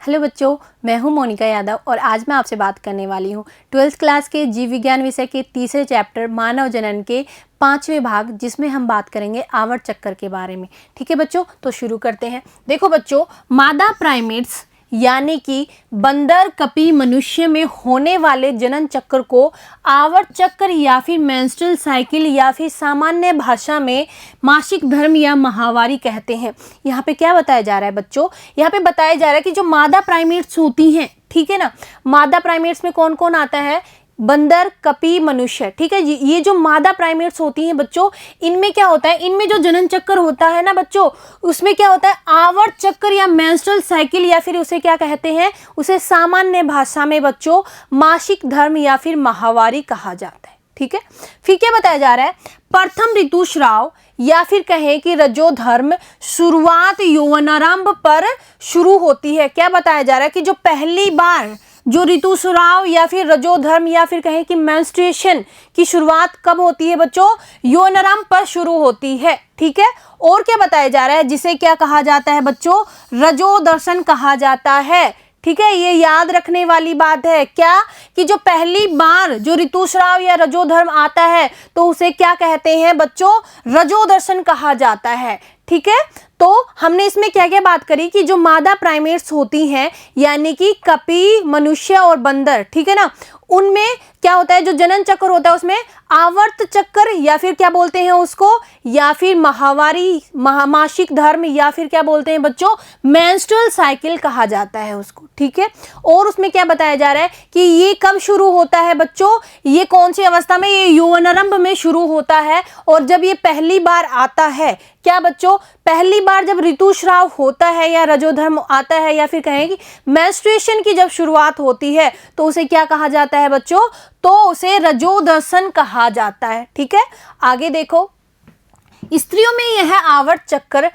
Hello बच्चों, मैं हूं मोनिका यादव और आज मैं आपसे बात करने वाली हूं 12th क्लास के जीव विज्ञान विषय के तीसरे चैप्टर मानव जनन के 5वें भाग, जिसमें हम बात करेंगे आवर्त चक्कर के बारे में। ठीक है बच्चों, तो शुरू करते हैं। देखो बच्चों, मादा प्राइमेट्स यानी कि बंदर, कपी, मनुष्य में होने वाले जनन चक्र को आवर्त चक्र या फिर मेंस्ट्रुअल साइकिल या फिर सामान्य भाषा में मासिक धर्म या माहवारी कहते हैं। यहाँ पे क्या बताया जा रहा है बच्चों? यहाँ पे बताया जा रहा है कि जो मादा प्राइमेट्स होती हैं, ठीक है ना, मादा प्राइमेट्स में कौन कौन आता है? बंदर, कपी, मनुष्य। ठीक है जी, ये जो मादा प्राइमेट्स होती हैं बच्चों, इनमें क्या होता है, इनमें जो जनन चक्र होता है ना बच्चों, उसमें क्या होता है, आवर्त चक्र या मेंस्ट्रुअल साइकिल या फिर उसे क्या कहते हैं, उसे सामान्य भाषा में बच्चों मासिक धर्म या फिर माहवारी कहा जाता है। ठीक है, फिर क्या बताया जा रहा है? प्रथम ऋतुस्राव या फिर कहें कि रजोधर्म शुरुआत यौवनारंभ पर शुरू होती है। क्या बताया जा रहा है कि जो पहली बार जो ऋतुस्राव या फिर रजोधर्म या फिर कहें कि मेंस्ट्रुएशन की शुरुआत कब होती है बच्चों? यौवनारंभ पर शुरू होती है। ठीक है, और क्या बताया जा रहा है? जिसे क्या कहा जाता है बच्चों? रजोदर्शन कहा जाता है। ठीक है, ये याद रखने वाली बात है क्या, कि जो पहली बार जो ऋतुस्राव या रजोधर्म आता है तो उसे क्या कहते हैं बच्चों? रजोदर्शन कहा जाता है। ठीक है, तो हमने इसमें क्या क्या बात करी कि जो मादा प्राइमेट्स होती हैं यानी कि कपी, मनुष्य और बंदर, ठीक है ना, उनमें क्या होता है, जो जनन चक्र होता है उसमें आवर्त चक्र या फिर क्या बोलते हैं उसको, या फिर माहवारी, मासिक धर्म या फिर क्या बोलते हैं बच्चों, मेंस्ट्रुअल साइकिल कहा जाता है उसको। ठीक है, और उसमें क्या बताया जा रहा है कि ये कब शुरू होता है बच्चों? ये कौन सी अवस्था में? ये यौवनारंभ में शुरू होता है। और जब ये पहली बार आता है, क्या बच्चों, पहली बार जब ऋतुस्राव होता है या रजोधर्म आता है या फिर कहें कि मेंस्ट्रुएशन की जब शुरुआत होती है तो उसे क्या कहा जाता है बच्चों? तो उसे रजोदर्शन कहा जाता है। ठीक है, आगे देखो, स्त्रियों में यह आवर्त चक्र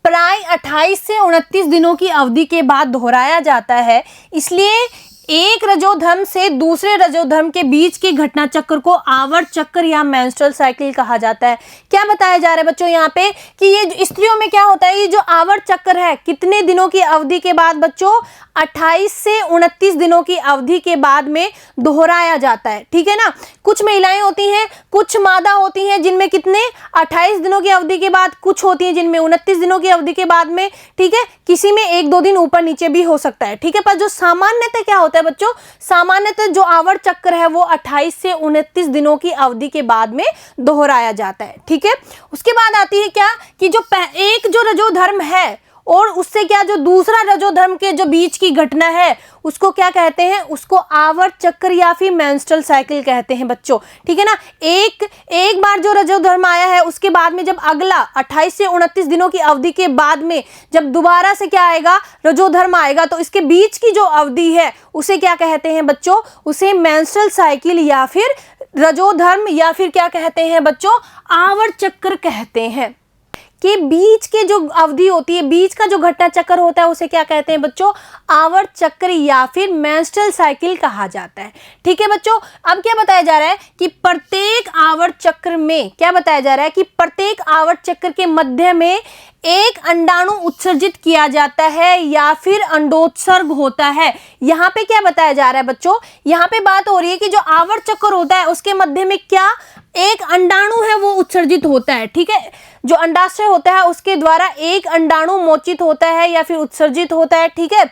प्राय 28 से 29 दिनों की अवधि के बाद दोहराया जाता है। इसलिए एक रजोधर्म से दूसरे रजोधर्म के बीच के घटना चक्र को आवर्त चक्र या मेंस्ट्रुअल साइकिल कहा जाता है। क्या बताया जा रहा है बच्चों यहाँ पे कि ये स्त्रियों में क्या होता है, ये जो आवर्त चक्र है कितने दिनों की अवधि के बाद बच्चों? 28 से 29 दिनों की अवधि के बाद में दोहराया जाता है। ठीक है ना, कुछ महिलाएं होती हैं, कुछ मादा होती हैं जिनमें कितने 28 दिनों की अवधि के बाद, कुछ होती हैं जिनमें 29 दिनों की अवधि के बाद में। ठीक है, किसी में 1-2 दिन ऊपर नीचे भी हो सकता है। ठीक है, पर जो सामान्यतः क्या होता है बच्चों, सामान्यतः जो आवर्त चक्र है वो 28 से 29 दिनों की अवधि के बाद में दोहराया जाता है। ठीक है, उसके बाद आती है क्या कि जो एक जो रजोधर्म है और उससे क्या जो दूसरा रजोधर्म के जो बीच की घटना है उसको क्या कहते हैं? उसको आवर्त चक्र या फिर मेंस्ट्रुअल साइकिल कहते हैं बच्चों। ठीक है ना, एक बार जो रजोधर्म आया है उसके बाद में जब अगला 28 से 29 दिनों की अवधि के बाद में जब दोबारा से क्या आएगा, रजोधर्म आएगा, तो इसके बीच की जो अवधि है उसे क्या कहते हैं बच्चों? उसे मेंस्ट्रुअल साइकिल या फिर रजोधर्म या फिर क्या कहते हैं बच्चों? आवर्त चक्र कहते हैं। के बीच के जो अवधि होती है, बीच का जो घटना चक्र होता है उसे क्या कहते हैं बच्चों? आवर्त चक्र या फिर मेंस्ट्रुअल साइकिल कहा जाता है। ठीक है बच्चों, अब क्या बताया जा रहा है कि प्रत्येक आवर्त चक्र में क्या बताया जा रहा है कि प्रत्येक आवर्त चक्र के मध्य में एक अंडाणु उत्सर्जित किया जाता है या फिर अंडोत्सर्ग होता है। यहाँ पे क्या बताया जा रहा है बच्चों? यहाँ पे बात हो रही है कि जो आवर्त चक्र होता है उसके मध्य में क्या एक अंडाणु है वो उत्सर्जित होता है। ठीक है, जो अंडाशय होता है उसके द्वारा एक अंडाणु मोचित होता है या फिर उत्सर्जित होता है। ठीक है,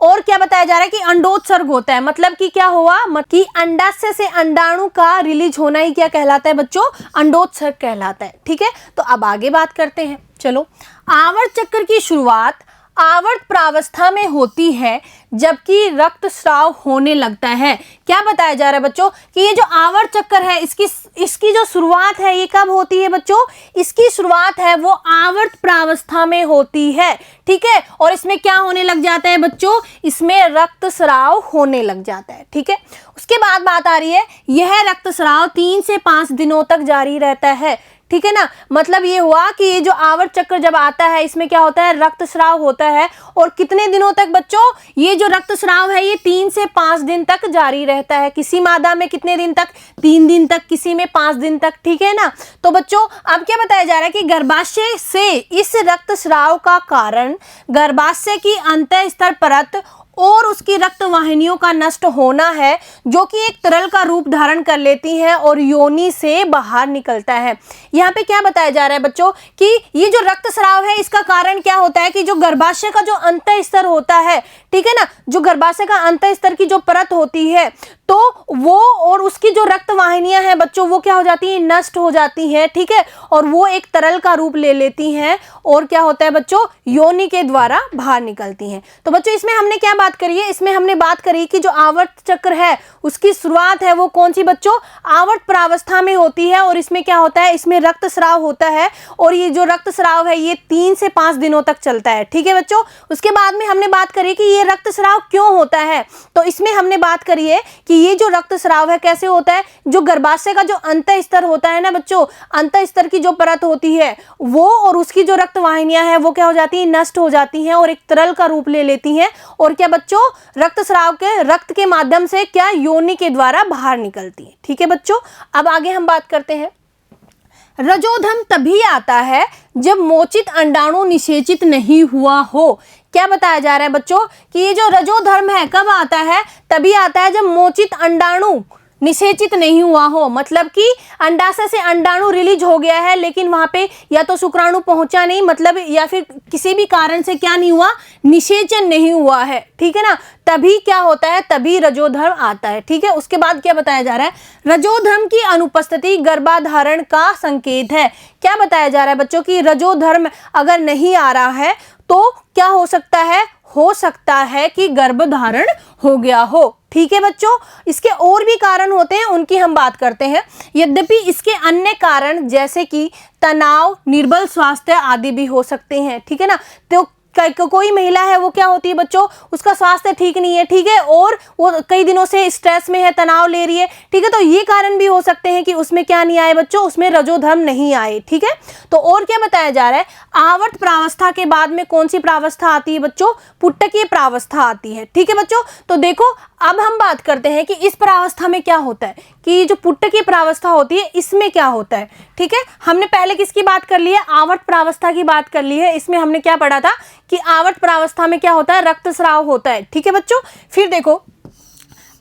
और क्या बताया जा रहा है कि अंडोत्सर्ग होता है, मतलब कि क्या हुआ कि अंडाशय से अंडाणु का रिलीज होना ही क्या कहलाता है बच्चों? अंडोत्सर्ग कहलाता है। ठीक है, तो अब आगे बात करते हैं। चलो, आवर्त चक्र की शुरुआत आवर्त प्रावस्था में होती है जबकि रक्तस्राव होने लगता है। क्या बताया जा रहा है बच्चों कि ये जो आवर्त चक्र है इसकी जो शुरुआत है ये कब होती है बच्चों? इसकी शुरुआत है वो आवर्त प्रावस्था में होती है। ठीक है, और इसमें क्या होने लग जाता है बच्चों? इसमें रक्तस्राव होने लग जाता है। ठीक है, उसके बाद बात आ रही है, यह रक्तस्राव 3 से 5 दिनों तक जारी रहता है। ठीक है ना, मतलब ये हुआ कि ये जो आवर्त चक्र जब आता है इसमें क्या होता है? रक्तस्राव होता है। और कितने दिनों तक बच्चों? ये जो रक्तस्राव है ये 3 से 5 दिन तक जारी रहता है। किसी मादा में कितने दिन तक? 3 दिन तक, किसी में 5 दिन तक। ठीक है ना, तो बच्चों अब क्या बताया जा रहा है कि गर्भाशय से इस रक्तस्राव का कारण गर्भाशय की अंतःस्तर परत और उसकी रक्त वाहिनियों का नष्ट होना है, जो कि एक तरल का रूप धारण कर लेती हैं और योनि से बाहर निकलता है। यहाँ पे क्या बताया जा रहा है बच्चों कि ये जो रक्तस्राव है इसका कारण क्या होता है कि जो गर्भाशय का जो अंत स्तर होता है, ठीक है ना, जो गर्भाशय का अंत स्तर की जो परत होती है तो वो और उसकी जो रक्त वाहिनियां हैं बच्चों वो क्या हो जाती हैं, नष्ट हो जाती हैं, ठीक है, और वो एक तरल का रूप ले लेती हैं और क्या होता है बच्चों, योनि के द्वारा बाहर निकलती हैं। तो बच्चों इसमें हमने क्या बात करी है, इसमें हमने बात करी कि जो आवर्त चक्र है उसकी शुरुआत है वो कौन सी बच्चों, आवर्त प्रावस्था में होती है और इसमें क्या होता है, इसमें रक्तस्राव होता है और ये जो रक्तस्राव है ये 3 से 5 दिनों तक चलता है, ठीक है बच्चों। उसके बाद में हमने बात करी कि ये रक्तस्राव क्यों होता है, तो इसमें हमने बात करी है कि ये जो रक्तस्राव है कैसे होता है, जो गर्भाशय का जो अंत स्तर होता है ना बच्चों, अंत स्तर की जो परत होती है वो और उसकी जो रक्त वाहिनियां हैं वो क्या हो जाती हैं, नष्ट हो जाती हैं और एक तरल का रूप ले लेती हैं और क्या बच्चों, रक्तस्राव के रक्त के माध्यम से क्या योनि के द्वारा बाहर निकलती है, ठीक है बच्चों। अब आगे हम बात करते हैं, रजोधर्म तभी आता है जब मोचित अंडाणु निषेचित नहीं हुआ हो। क्या बताया जा रहा है बच्चों कि ये जो रजोधर्म है कब आता है, तभी आता है जब मोचित अंडाणु निषेचित नहीं हुआ हो, मतलब कि अंडाशय से अंडाणु रिलीज हो गया है लेकिन वहां पे या तो शुक्राणु पहुंचा नहीं, मतलब या फिर किसी भी कारण से क्या नहीं हुआ, निषेचन नहीं हुआ है, ठीक है ना, तभी क्या होता है, तभी रजोधर्म आता है, ठीक है। उसके बाद क्या बताया जा रहा है, रजोधर्म की अनुपस्थिति गर्भाधारण का संकेत है। क्या बताया जा रहा है बच्चों की रजोधर्म अगर नहीं आ रहा है तो क्या हो सकता है कि गर्भधारण हो गया हो, ठीक है बच्चों। इसके और भी कारण होते हैं, उनकी हम बात करते हैं। यद्यपि इसके अन्य कारण जैसे कि तनाव, निर्बल स्वास्थ्य आदि भी हो सकते हैं, ठीक है ना। तो कोई महिला है वो क्या होती है बच्चों, उसका स्वास्थ्य ठीक नहीं है, ठीक है, और वो कई दिनों से स्ट्रेस में है, तनाव ले रही है, ठीक है, तो ये कारण भी हो सकते हैं कि उसमें क्या नहीं आए बच्चों, उसमें रजोधर्म नहीं आए, ठीक है। तो और क्या बताया जा रहा है, आवर्त प्रावस्था के बाद में कौन सी प्रावस्था आती है बच्चों, पुट्टकीय प्रावस्था आती है, ठीक है बच्चों। तो देखो अब हम बात करते हैं कि इस प्रावस्था में क्या होता है, कि जो पुट्टकीय प्रावस्था होती है इसमें क्या होता है, ठीक है। हमने पहले किसकी बात कर ली है, आवर्त प्रावस्था की बात कर ली है। इसमें हमने क्या पढ़ा था कि आवर्त प्रावस्था में क्या होता है, रक्तस्राव होता है, ठीक है बच्चों। फिर देखो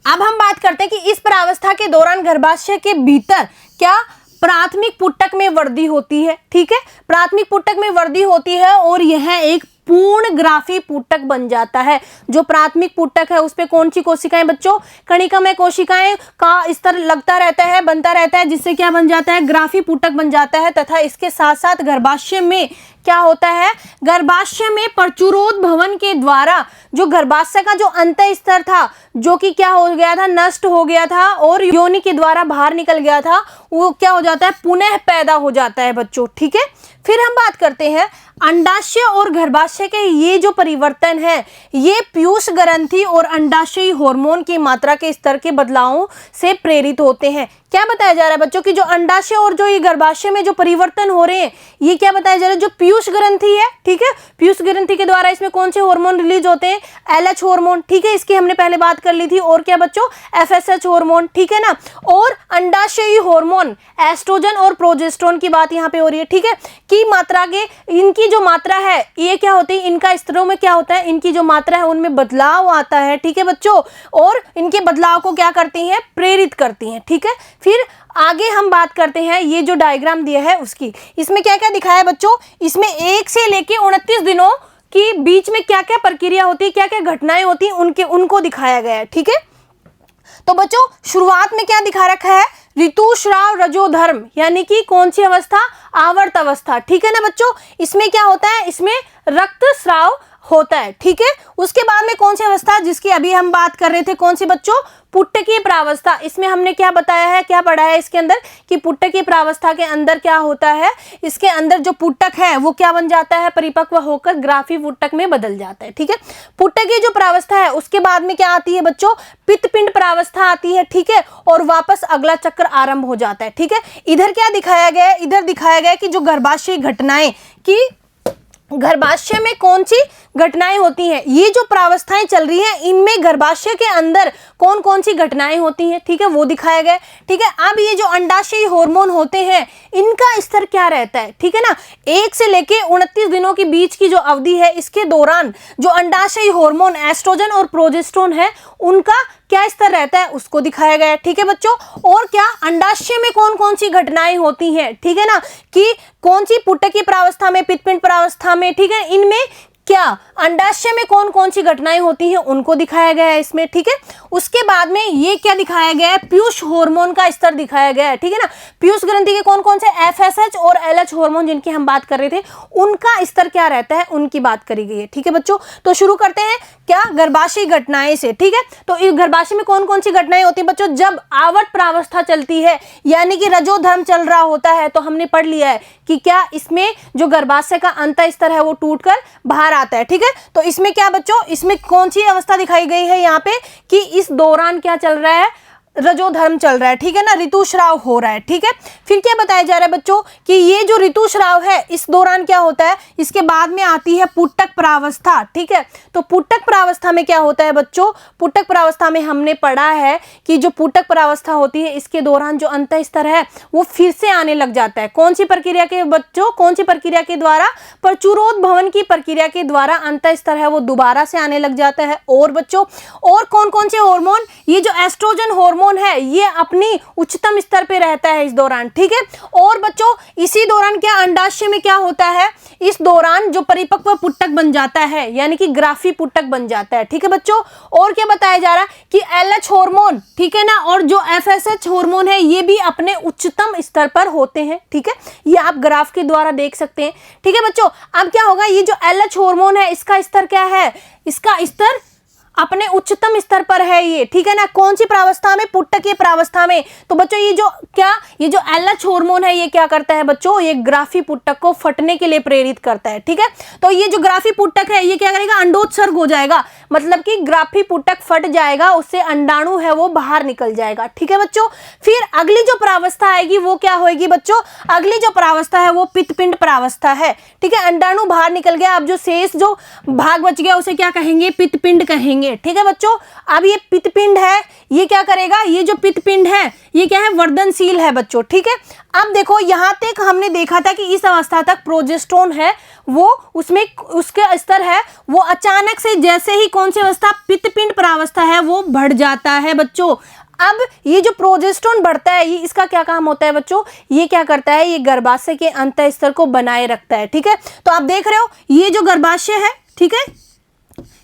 अब हम बात करते हैं कि इस प्रावस्था के दौरान गर्भाशय के भीतर क्या प्राथमिक पुट्टक में वृद्धि होती है, ठीक है, प्राथमिक पुट्टक में वृद्धि होती है और यह एक पूर्ण ग्राफी पुट्टक बन जाता है। जो प्राथमिक पुट्टक है उस पे कौन सी कोशिकाएं बच्चों, कणिकामय कोशिकाएं का स्तर लगता रहता है, बनता रहता है, जिससे क्या बन जाता है, ग्राफी पुट्टक बन जाता है। तथा इसके साथ साथ गर्भाशय में क्या होता है, गर्भाशय में प्रचुरोद भवन के द्वारा जो गर्भाशय का जो अंत स्तर था जो कि क्या हो गया था, नष्ट हो गया था और योनि के द्वारा बाहर निकल गया था, वो क्या हो जाता है, पुनः पैदा हो जाता है बच्चों, ठीक है। फिर हम बात करते हैं अंडाशय और गर्भाशय के ये जो परिवर्तन है ये पीयूष ग्रंथि और अंडाशयी हार्मोन की मात्रा के स्तर के बदलावों से प्रेरित होते हैं। क्या बताया जा रहा है बच्चों की जो अंडाशय और जो ये गर्भाशय में जो परिवर्तन हो रहे हैं ये क्या बताया जा रहा है, जो पीयूष ग्रंथि है, ठीक है, पीयूष ग्रंथि के द्वारा इसमें कौन से हार्मोन रिलीज होते हैं, LH हार्मोन, ठीक है, इसकी हमने पहले बात कर ली थी। और क्या बच्चों, FSH हार्मोन, ठीक है ना, और अंडाशयी हार्मोन एस्ट्रोजन और प्रोजेस्टेरोन की बात यहाँ पे हो रही है, ठीक है, की मात्रा के इनकी जो मात्रा है ये क्या होती है, इनका स्तरों में क्या होता है, इनकी जो मात्रा है उनमें बदलाव आता है, ठीक है बच्चों, और इनके बदलाव को क्या करती हैं, प्रेरित करती हैं, ठीक है। फिर आगे हम बात करते हैं, ये जो डायग्राम दिया है उसकी, इसमें क्या क्या दिखाया है बच्चों, इसमें 1 से लेके 29 दिनों की बीच में क्या क्या प्रक्रिया होती है, क्या क्या घटनाएं होती हैं, उनको दिखाया गया है, ठीक है। तो बच्चों शुरुआत में क्या दिखा रखा है, ऋतुस्राव रजोधर्म, यानी कि कौन सी अवस्था, आवर्त अवस्था, ठीक है ना बच्चों। इसमें क्या होता है, इसमें रक्तस्राव होता है, ठीक है। उसके बाद में कौन सी अवस्था जिसकी अभी हम बात कर रहे थे, कौन सी बच्चों, पुट्टकीय प्रावस्था। इसमें हमने क्या बताया है, क्या पढ़ा है इसके अंदर कि पुट्टकीय प्रावस्था के अंदर क्या होता है, इसके अंदर जो पुट्टक है वो क्या बन जाता है, परिपक्व होकर ग्राफी पुट्टक में बदल जाता है, ठीक है। पुट्टकीय जो प्रावस्था है उसके बाद में क्या आती है बच्चों, पित्तपिंड प्रावस्था आती है, ठीक है, और वापस अगला चक्र आरंभ हो जाता है, ठीक है। इधर क्या दिखाया गया है, इधर दिखाया गया है कि जो गर्भाशयी घटनाएं की गर्भाशय में कौन सी घटनाएं होती हैं, ये जो प्रावस्थाएं चल रही हैं इनमें गर्भाशय के अंदर कौन कौन सी घटनाएं होती हैं, ठीक है, वो दिखाया गया है। ठीक है, अब ये जो अंडाशयी हार्मोन होते हैं इनका स्तर क्या रहता है, ठीक है ना, 1 से लेके 29 दिनों के बीच की जो अवधि है इसके दौरान जो अंडाशयी हार्मोन एस्ट्रोजन और प्रोजेस्टेरोन है उनका क्या स्तर रहता है उसको दिखाया गया है। ठीक है बच्चों, और क्या अंडाशय में कौन कौन सी घटनाएं होती हैं, ठीक है ना, कि कौन सी पुटकी प्रावस्था में, पित्तपिंड प्रावस्था में, ठीक है, इनमें क्या अंडाशय में कौन कौन सी घटनाएं होती हैं उनको दिखाया गया है इसमें। ठीक है, उसके बाद में ये क्या दिखाया गया है, पीयूष हार्मोन का स्तर दिखाया गया है। ठीक है ना, पीयूष ग्रंथि के कौन कौन से एफएसएच और एलएच हार्मोन जिनकी हम बात कर रहे थे उनका स्तर क्या रहता है उनकी बात करी गई है। ठीक है बच्चों, तो शुरू करते हैं क्या, गर्भाशय घटनाएं से। ठीक है, तो इस गर्भाशय में कौन कौन सी घटनाएं होती हैं बच्चों, जब आवर्त प्रावस्था चलती है यानी कि रजोधर्म चल रहा होता है तो हमने पढ़ लिया है कि क्या इसमें जो गर्भाशय का अंत स्तर है वो टूटकर बाहर आता है। ठीक है, तो इसमें क्या बच्चों, इसमें कौन सी अवस्था दिखाई गई है यहाँ पे कि इस दौरान क्या चल रहा है, रजोधर्म चल रहा है। ठीक है ना, ऋतुस्राव हो रहा है। ठीक है, फिर क्या बताया जा रहा है बच्चों कि ये जो ऋतुस्राव है इस दौरान क्या होता है, इसके बाद में आती है पुटक प्रावस्था। ठीक है, तो पुटक प्रावस्था में क्या होता है बच्चों, पुटक प्रावस्था में हमने पढ़ा है कि जो पुटक प्रावस्था होती है इसके दौरान जो अंत स्तर है वो फिर से आने लग जाता है। कौन सी प्रक्रिया के बच्चों, कौन सी प्रक्रिया के द्वारा, प्रचुरोद्भवन की प्रक्रिया के द्वारा अंत स्तर है वो दोबारा से आने लग जाता है। और बच्चों और कौन कौन से हार्मोन, ये जो एस्ट्रोजन हार्मोन है ये अपनी उच्चतम स्तर पे रहता है इस दौरान। ठीक है, और बच्चों इसी दौरान क्या अंडाशय में क्या होता है, इस दौरान जो परिपक्व पुटक बन जाता है यानी कि ग्राफी पुटक बन जाता है। ठीक है बच्चों, और क्या बताया जा रहा है कि एलएच हार्मोन, ठीक है ना, और जो एफएसएच हार्मोन है ये भी अपने उच्चतम स्तर पर होते हैं। ठीक है, ये आप ग्राफ के द्वारा देख सकते हैं। ठीक है बच्चों, अब क्या होगा, ये जो एलएच हार्मोन है इसका स्तर क्या है, इसका स्तर अपने उच्चतम स्तर पर है ये। ठीक है ना, कौन सी प्रावस्था में, पुटकीय प्रावस्था में। तो बच्चों ये जो क्या, ये जो एलएच हार्मोन है ये क्या करता है बच्चों, ये ग्राफी पुटक को फटने के लिए प्रेरित करता है। ठीक है, तो ये जो ग्राफी पुटक है ये क्या करेगा, अंडोत्सर्ग हो जाएगा, मतलब कि ग्राफी पुटक फट जाएगा, उससे अंडाणु है वो बाहर निकल जाएगा। ठीक है बच्चों, फिर अगली जो प्रावस्था आएगी वो क्या होगी बच्चों, अगली जो प्रावस्था है वो पित्तपिंड प्रावस्था है। ठीक है, अंडाणु बाहर निकल गया, अब जो शेष जो भाग बच गया उसे क्या कहेंगे, पित्तपिंड कहेंगे। ठीक है बच्चों, अब ये पित्तपिंड है ये क्या करेगा, ये जो पित्तपिंड है ये क्या है, वर्धनशील है बच्चों। ठीक है, अब देखो यहां तक हमने देखा था कि इस अवस्था तक प्रोजेस्टेरोन है वो उसमें उसके स्तर है वो अचानक से जैसे ही कौन सी अवस्था, पित्तपिंड प्रावस्था है वो बढ़ जाता है बच्चों। अब ये जो प्रोजेस्टेरोन बढ़ता है ये इसका क्या काम होता है बच्चों, ये क्या करता है, ये गर्भाशय के अंत स्तर को बनाए रखता है। ठीक है, तो आप देख रहे हो ये जो गर्भाशय है, ठीक है,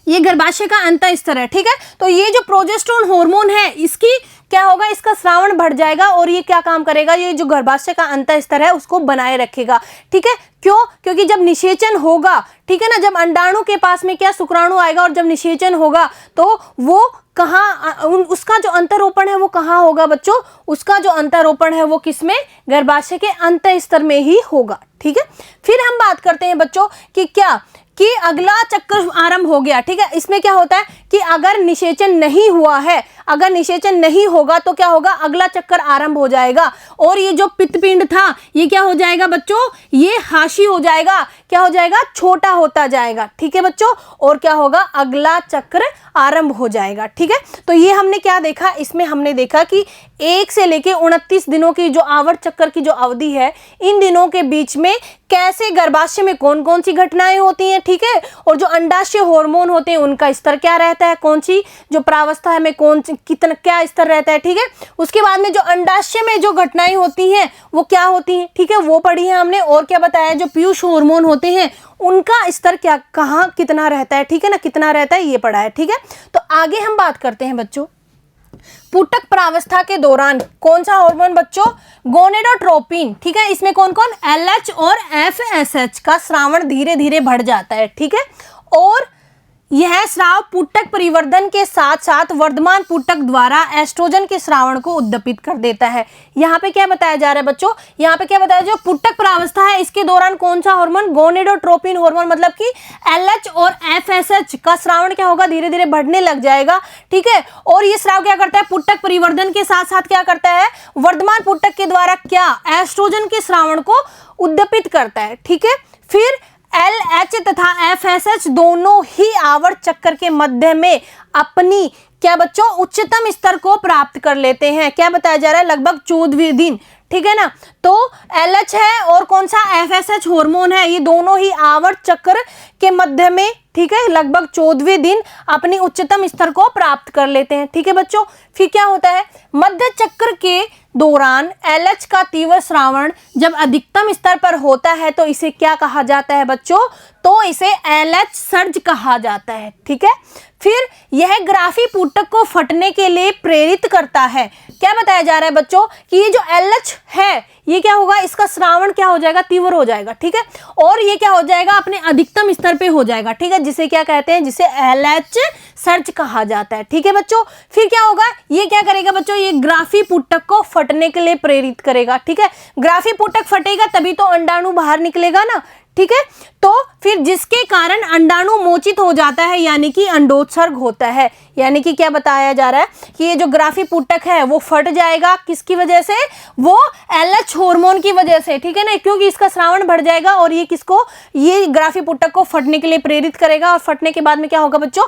ये गर्भाशय का अंत स्तर है। ठीक है, तो ये जो प्रोजेस्टेरोन हार्मोन है इसकी क्या होगा, इसका स्रावण बढ़ जाएगा और ये क्या काम करेगा, ये जो गर्भाशय का अंत स्तर है उसको बनाए रखेगा। ठीक है, क्यों, क्योंकि जब निषेचन होगा, ठीक है ना, जब अंडाणु के पास में क्या शुक्राणु आएगा और जब निषेचन होगा तो वो कहाँ, उसका जो अंतरोपण है वो कहाँ होगा बच्चों, उसका जो अंतरोपण है वो किसमें, गर्भाशय के अंत स्तर में ही होगा। ठीक है, फिर हम बात करते हैं बच्चों कि क्या, कि अगला चक्कर आरंभ हो गया। ठीक है, इसमें क्या होता है कि अगर निषेचन नहीं हुआ है, अगर निषेचन नहीं होगा तो क्या होगा, अगला चक्कर आरंभ हो जाएगा और ये जो पित्तपिंड था ये क्या हो जाएगा बच्चों, ये हाशी हो जाएगा, क्या हो जाएगा, छोटा होता जाएगा। ठीक है बच्चों, और क्या होगा, अगला चक्र आरंभ हो जाएगा। ठीक है, तो ये हमने क्या देखा, इसमें हमने देखा कि 1 से लेके 29 दिनों की जो आवर्त चक्कर की जो अवधि है इन दिनों के बीच में कैसे गर्भाशय में कौन कौन सी घटनाएं होती हैं। ठीक है, और जो अंडाशय हार्मोन होते हैं उनका स्तर क्या रहता है, कौन सी जो प्रावस्था में कौन कितना क्या स्तर रहता है। ठीक है, उसके बाद में जो अंडाशय में जो घटनाएं होती हैं वो क्या होती हैं, ठीक है, वो पढ़ी है हमने। और क्या बताया, जो पीयूष हार्मोन होते हैं उनका स्तर क्या कहाँ कितना रहता है, ठीक है ना, कितना रहता है ये पढ़ा है। ठीक है, तो आगे हम बात करते हैं बच्चों पुटक प्रावस्था के दौरान कौन सा हार्मोन बच्चों, गोनेडोट्रोपिन। ठीक है, इसमें कौन कौन, एलएच और एफएसएच का स्रावण धीरे धीरे बढ़ जाता है। ठीक है, और यह स्राव पुटक परिवर्धन के साथ साथ वर्धमान पुटक द्वारा एस्ट्रोजन के स्रावण को उद्दीपित कर देता है। यहाँ पे क्या बताया जा रहा है बच्चों, यहाँ पे क्या बताया, जो पुटक प्रावस्था है इसके दौरान कौन सा हार्मोन, गोनेडोट्रोपिन हार्मोन, मतलब कि एलएच और एफएसएच का स्रावण क्या होगा, धीरे धीरे बढ़ने लग जाएगा। ठीक है, और ये स्राव क्या करता है, पुटक परिवर्धन के साथ साथ क्या करता है, वर्धमान पुटक के द्वारा क्या एस्ट्रोजन के स्रावण को उद्दीपित करता है। ठीक है, फिर LH तथा FSH दोनों ही आवर्त चक्र के मध्य में अपनी क्या बच्चों उच्चतम स्तर को प्राप्त कर लेते हैं। क्या बताया जा रहा है, लगभग 14वें दिन, ठीक है ना। तो LH है और कौन सा FSH हार्मोन है, ये दोनों ही आवर्त चक्र के मध्य में, ठीक है, लगभग 14वें दिन अपनी उच्चतम स्तर को प्राप्त कर लेते हैं। ठीक है बच्चों, फिर क्या होता है, मध्य चक्र के दौरान LH का तीव्र स्रावण जब अधिकतम स्तर पर होता है तो इसे क्या कहा जाता है बच्चों, तो इसे LH सर्ज कहा जाता है। ठीक है, फिर यह ग्राफी पुटक को फटने के लिए प्रेरित करता है। क्या बताया जा रहा है बच्चों कि ये जो LH है ये क्या होगा, इसका स्रावण क्या हो जाएगा, तीव्र हो जाएगा। ठीक है, और ये क्या हो जाएगा, अपने अधिकतम स्तर पे हो जाएगा। ठीक है, जिसे क्या कहते हैं, जिसे LH सर्ज कहा जाता है। ठीक है बच्चों, फिर क्या होगा, ये क्या करेगा बच्चों, ये ग्राफी पुटक को फटने के लिए प्रेरित करेगा। ठीक है, ग्राफी पुटक फटेगा तभी तो अंडाणु बाहर निकलेगा ना। ठीक है, तो फिर जिसके कारण अंडाणु मोचित हो जाता है, यानी कि अंडोत्सर्ग होता है। यानी कि क्या बताया जा रहा है कि ये जो ग्राफी पुटक है वो फट जाएगा, किसकी वजह से, वो LH हार्मोन की वजह से। ठीक है ना, क्योंकि इसका स्रावण बढ़ जाएगा और ये किसको, ये ग्राफी पुटक को फटने के लिए प्रेरित करेगा। और फटने के बाद में क्या होगा बच्चों,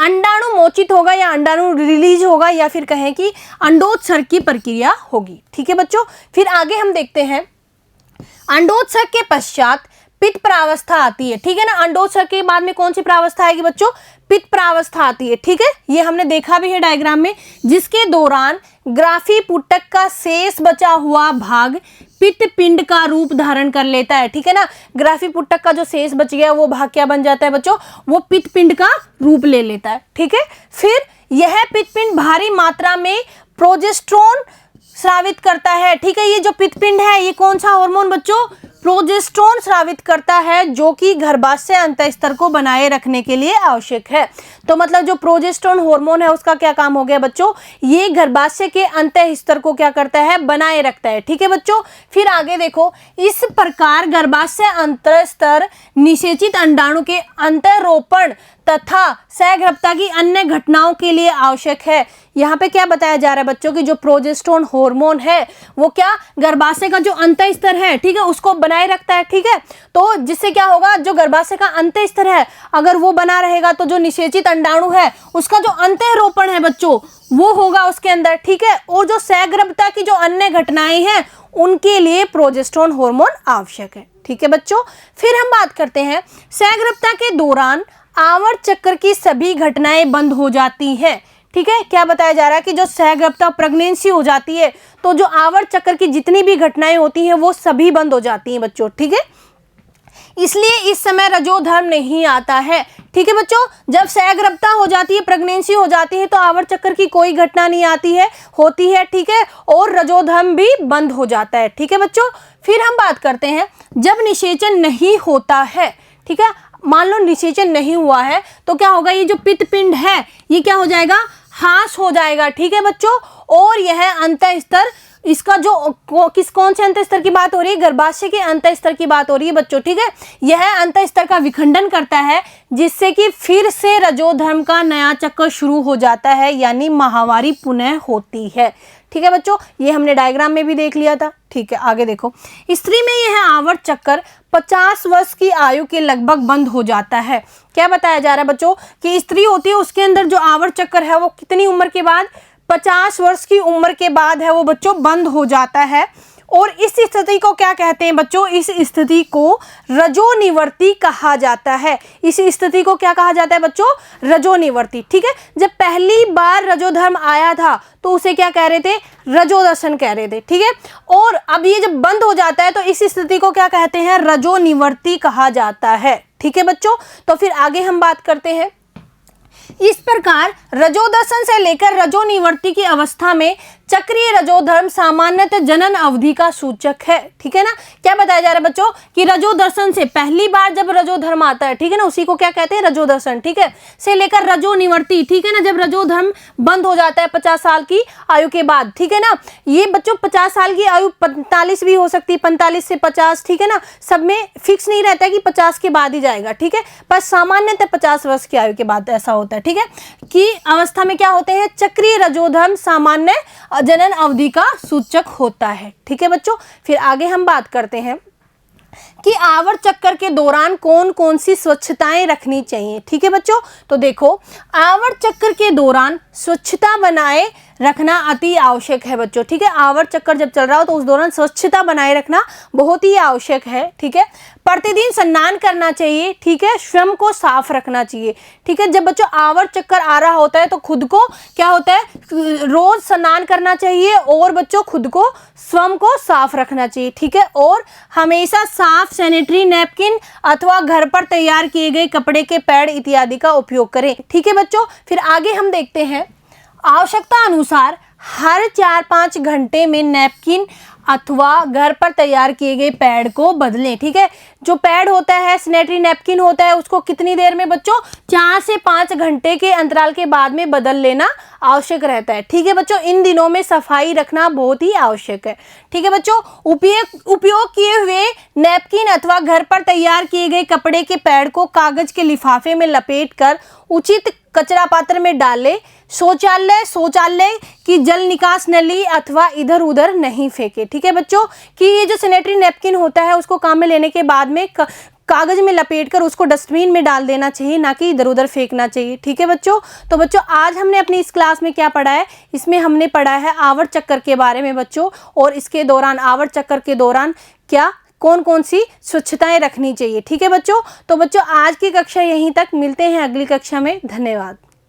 अंडाणु मोचित होगा या अंडाणु रिलीज होगा, या फिर कहें कि अंडोत्सर्ग की प्रक्रिया होगी। ठीक है बच्चों, फिर आगे हम देखते हैं, अंडोत्सर्ग के पश्चात पित्त प्रावस्था आती है। ठीक है ना, अंडोत्सर्ग के बाद में कौन सी प्रावस्था आएगी बच्चों, पित्त प्रावस्था आती है। ठीक है, ये हमने देखा भी है डायग्राम में, जिसके दौरान ग्राफी पुटक का शेष बचा हुआ भाग पित्त पिंड का रूप धारण कर लेता है। ठीक है ना, ग्राफी पुटक का जो शेष बच गया वो भाग क्या बन जाता है बच्चों, वो पित्त पिंड का रूप ले लेता है। ठीक है, फिर यह पित्त पिंड भारी मात्रा में प्रोजेस्टेरोन स्रावित करता है। ठीक है, ये जो पित्तपिंड है ये कौन सा हार्मोन बच्चों, प्रोजेस्टेरोन स्रावित करता है, जो कि गर्भाशय अंतःस्तर को बनाए रखने के लिए आवश्यक है। तो मतलब जो प्रोजेस्टेरोन हार्मोन है उसका क्या काम हो गया बच्चों, ये गर्भाशय के अंतःस्तर को क्या करता है, बनाए रखता है। ठीक है बच्चों, फिर आगे देखो, इस प्रकार गर्भाशय अंतःस्तर निषेचित अंडाणु के अंतरोपण तथा सहगर्भता की अन्य घटनाओं के लिए आवश्यक है। यहाँ पे क्या बताया जा रहा है बच्चों की जो प्रोजेस्टेरोन हार्मोन है वो क्या गर्भाशय का जो अंतःस्तर है, ठीक है, उसको बनाए रखता है। ठीक है, तो जिससे क्या होगा, जो गर्भाशय का अंतःस्तर है अगर वो बना रहेगा तो जो निषेचित अंडाणु है उसका जो अंतरोपण है बच्चों वो होगा उसके अंदर। ठीक है, और जो सहगर्भता की जो अन्य घटनाएं हैं उनके लिए प्रोजेस्टेरोन हार्मोन आवश्यक है। ठीक है बच्चों, फिर हम बात करते हैं, सहगर्भता के दौरान आवर्त चक्र की सभी घटनाएं बंद हो जाती हैं। ठीक है, क्या बताया जा रहा है कि जो सहगर्भता प्रेगनेंसी हो जाती है तो जो आवर्त चक्र की जितनी भी घटनाएं होती हैं वो सभी बंद हो जाती हैं बच्चों। ठीक है, इसलिए इस समय रजोधर्म नहीं आता है। ठीक है बच्चों, जब सहगर्भता हो जाती है, प्रेगनेंसी हो जाती है तो आवर्त चक्र की कोई घटना नहीं आती है, होती है। ठीक है, और रजोधर्म भी बंद हो जाता है। ठीक है बच्चों, फिर हम बात करते हैं, जब निषेचन नहीं होता है, ठीक है, मान लो निषेचन नहीं हुआ है तो क्या होगा, ये जो पित्तपिंड है ये क्या हो जाएगा, ह्रास हो जाएगा। ठीक है बच्चों, और यह अंतःस्तर, इसका जो कौन से अंतःस्तर की बात हो रही है, गर्भाशय के अंतःस्तर की बात हो रही है बच्चों। ठीक है, यह अंतःस्तर का विखंडन करता है जिससे कि फिर से रजोधर्म का नया चक्र शुरू हो जाता है, यानी माहवारी पुनः होती है। ठीक है बच्चों, ये हमने डायग्राम में भी देख लिया था। ठीक है, आगे देखो, स्त्री में यह आवर्त चक्र 50 वर्ष की आयु के लगभग बंद हो जाता है। क्या बताया जा रहा है बच्चों कि स्त्री होती है उसके अंदर जो आवर्त चक्र है वो कितनी उम्र के बाद, 50 वर्ष की उम्र के बाद है वो बच्चों बंद हो जाता है। और इस स्थिति को क्या कहते हैं बच्चों, इस स्थिति को रजोनिवर्ती कहा जाता है। इस स्थिति को क्या कहा जाता है बच्चों, रजोनिवर्ती। ठीक है, जब पहली बार रजोधर्म आया था तो उसे क्या कह रहे थे, रजोदर्शन कह रहे थे। ठीक है, और अब ये जब बंद हो जाता है तो इस स्थिति को क्या कहते हैं, रजोनिवर्ती कहा जाता है। ठीक है बच्चों, तो फिर आगे हम बात करते हैं, इस प्रकार रजोदर्शन से लेकर रजोनिवर्ती की अवस्था में चक्रीय रजोधर्म सामान्यतः जनन अवधि का सूचक है। ठीक है ना, क्या बताया जा रहा है बच्चों कि रजोदर्शन से पहली बार जब रजोधर्म आता है, ठीक है ना, उसी को क्या कहते हैं, रजोदर्शन। ठीक है, से लेकर रजोनिवर्ती, ठीक है ना, जब रजोधर्म बंद हो जाता है 50 साल की आयु के बाद। ठीक है ना, ये बच्चों 50 साल की आयु 45 भी हो सकती है, 45 से 50। ठीक है ना, सब में फिक्स नहीं रहता है कि 50 के बाद ही जाएगा। ठीक है, पर सामान्यतः 50 वर्ष की आयु के बाद ऐसा होता है। ठीक है, कि अवस्था में क्या होते हैं, चक्रीय रजोधर्म सामान्य जनन अवधि का सूचक होता है। ठीक है बच्चों, फिर आगे हम बात करते हैं, कि आवर्त चक्कर के दौरान कौन कौन सी स्वच्छताएं रखनी चाहिए। ठीक है बच्चों, तो देखो आवर्त चक्कर के दौरान स्वच्छता बनाए रखना अति आवश्यक है बच्चों। ठीक है, आवर्त चक्कर जब चल रहा हो तो उस दौरान स्वच्छता बनाए रखना बहुत ही आवश्यक है। ठीक है, प्रतिदिन स्नान करना चाहिए। ठीक है, स्वयं को साफ रखना चाहिए। ठीक है, जब बच्चों आवर्त चक्कर आ रहा होता है तो खुद को क्या होता है, रोज स्नान करना चाहिए और बच्चों खुद को स्वयं को साफ रखना चाहिए। ठीक है, और हमेशा साफ सैनिटरी नैपकिन अथवा घर पर तैयार किए गए कपड़े के पैड इत्यादि का उपयोग करें। ठीक है बच्चों, फिर आगे हम देखते हैं आवश्यकता अनुसार हर 4-5 घंटे में नैपकिन अथवा घर पर तैयार किए गए पैड को बदलें। ठीक है, जो पैड होता है सैनिटरी नैपकिन होता है उसको कितनी देर में बच्चों 4 से 5 घंटे के अंतराल के बाद में बदल लेना आवश्यक रहता है। ठीक है बच्चों, इन दिनों में सफाई रखना बहुत ही आवश्यक है। ठीक है बच्चों, उपयोग किए हुए नैपकिन अथवा घर पर तैयार किए गए कपड़े के पैड को कागज के लिफाफे में लपेट कर उचित कचरा पात्र में डालें। शौचालय की जल निकास नली अथवा इधर उधर नहीं फेंके। ठीक है बच्चों, कि ये जो सैनिटरी नैपकिन होता है उसको काम में लेने के बाद में कागज में लपेटकर उसको डस्टबिन में डाल देना चाहिए, ना कि इधर उधर फेंकना चाहिए। ठीक है बच्चों, तो बच्चों आज हमने अपनी इस क्लास में क्या पढ़ा है, इसमें हमने पढ़ा है आवर्त चक्कर के बारे में बच्चों, और इसके दौरान आवर्त चक्कर के दौरान क्या कौन कौन सी स्वच्छताएं रखनी चाहिए। ठीक है बच्चों, तो बच्चों आज की कक्षा यहीं तक, मिलते हैं अगली कक्षा में। धन्यवाद।